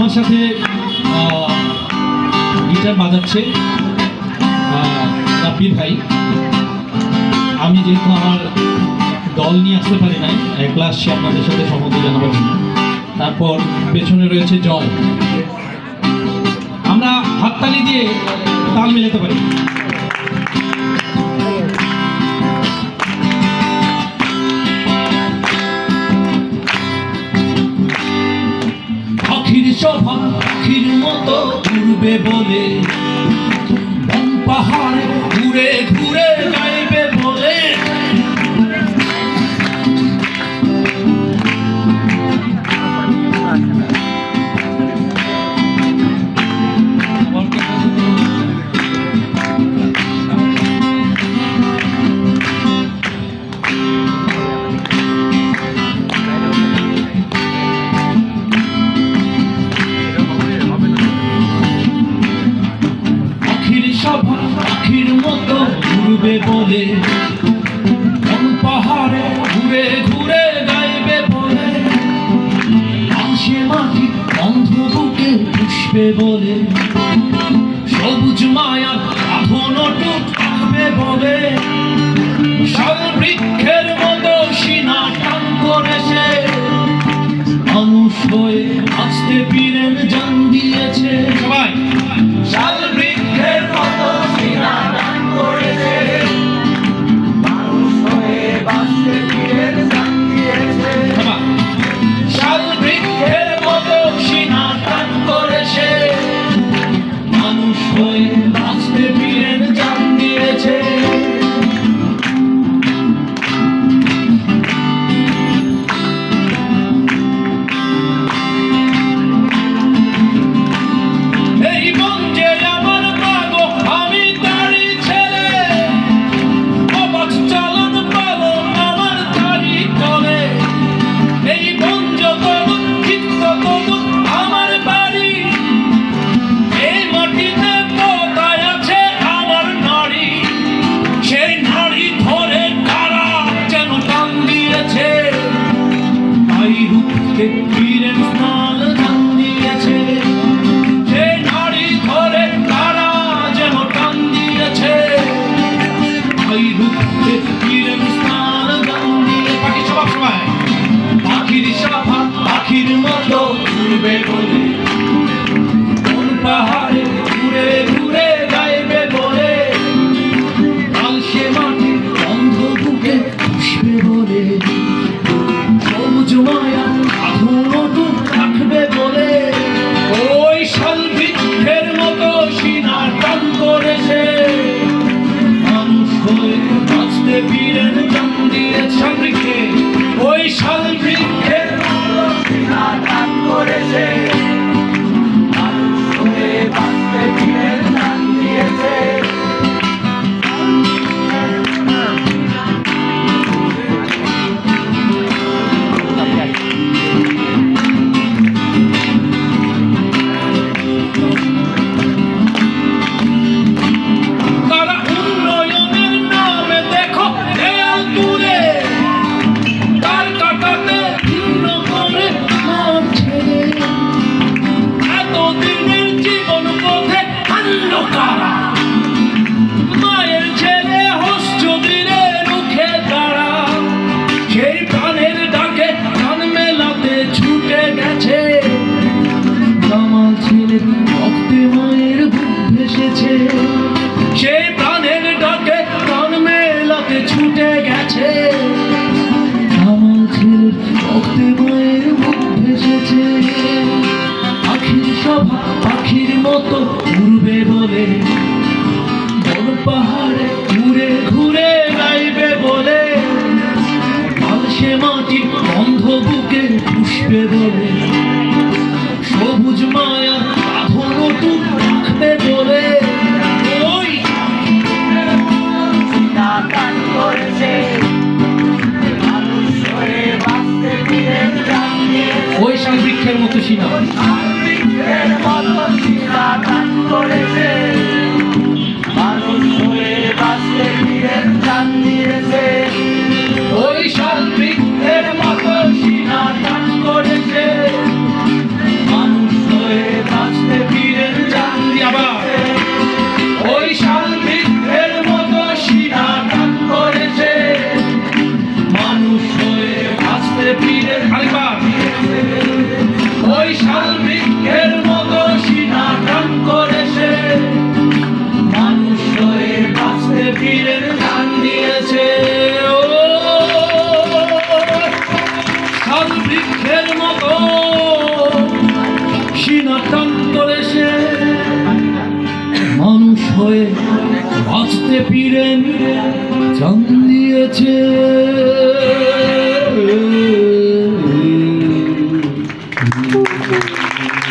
আমার সাথে গিটার বাজাচ্ছে রাব্বির ভাই। আমি যেহেতু আমার দল নিয়ে আসতে পারি নাই, একলা আসছি আপনাদের সাথে সম্মতি জানাবার জন্য। তারপর পেছনে রয়েছে জয়। আমরা হাততালি দিয়ে তাল মিলাতে পারি। পাখির সভা পাখির মতো উড়বে বলে, বন পাহাড়ে ঘুরে ঘুরে গাইবে বলে, পাখির মতো ঘুরবে বলে, বন পাহাড়ে ঘুরে ঘুরে গাইবে বলে, আকাশে মাটি অন্ধ বুকে পুষবে বলে, সবুজ মায়ার আধনটু থাকবে বলে, শাল বৃক্ষের মতো সিনা টান করেছে, মানুষ হয়ে আসতে পীরের জান দিয়েছে। সবাই শাল বৃক্ষের মতো সিনা টান করেছে, মানুষ হয়ে বাঁচতে পীরের জান দিয়েছে। শাল বৃক্ষের মতো সিনা টান করেছে, মানুষ হয়ে বাঁচতে পীরের জান দিয়েছে। পীরের স্নান টান দিয়েছে, সে নারী ধরে তারা যেন টান দিয়েছে, ওই রূপে পীরের স্নান টান দিয়ে। পাখি সবার সময় পাখির সভা পাখির মতো ঘুরবে বলে, কোন পাহাড়ে ঘুরে ঘুরে গাইবে বলে, আলসে মাটি অন্ধ বুকে পুষবে বলে, সবুজ মায়া আধুনটু থাকবে বলে, ওই শাল বৃক্ষের মতো সিনা টান করেছে, মানুষ হয়ে বাঁচতে পীরের জান দিয়েছে। শাল বৃক্ষে ওই শাল বৃক্ষের মতো সিনা টান করেছে, মানুষ হয়ে বাঁচতে পীরের জান দিয়েছে। রক্তে মায়ের বুক ভেসেছে, সেই প্রাণের ডাকে প্রাণ মেলাতে ছুটে গেছে, আমার ছেলের রক্তে মায়ের বুক ভেসেছে। পাখির সভা পাখির মতো ঘুরবে বলে, বন পাহাড়ে ঘুরে ঘুরে গাইবে বলে, আলসে মাটি অন্ধ বুকে পুষবে বলে, সবুজ মায়া আধনটু রাখবে বলে, ওই সিনা টান করেছে, মানুষ হয়ে বাঁচতে পীরের জান দিয়েছে। ওই শাল বৃক্ষের মতো সিনা, শাল বৃক্ষের মতো সিনা টান করেছে, মানুষ হয়ে বাঁচতে পীরের জান দিয়েছে। ওই শাল বৃক্ষের মতো সিনা টান করেছে, মানুষ হয়ে মানুষ হয়ে বাঁচতে পীরেন জান দিয়েছে।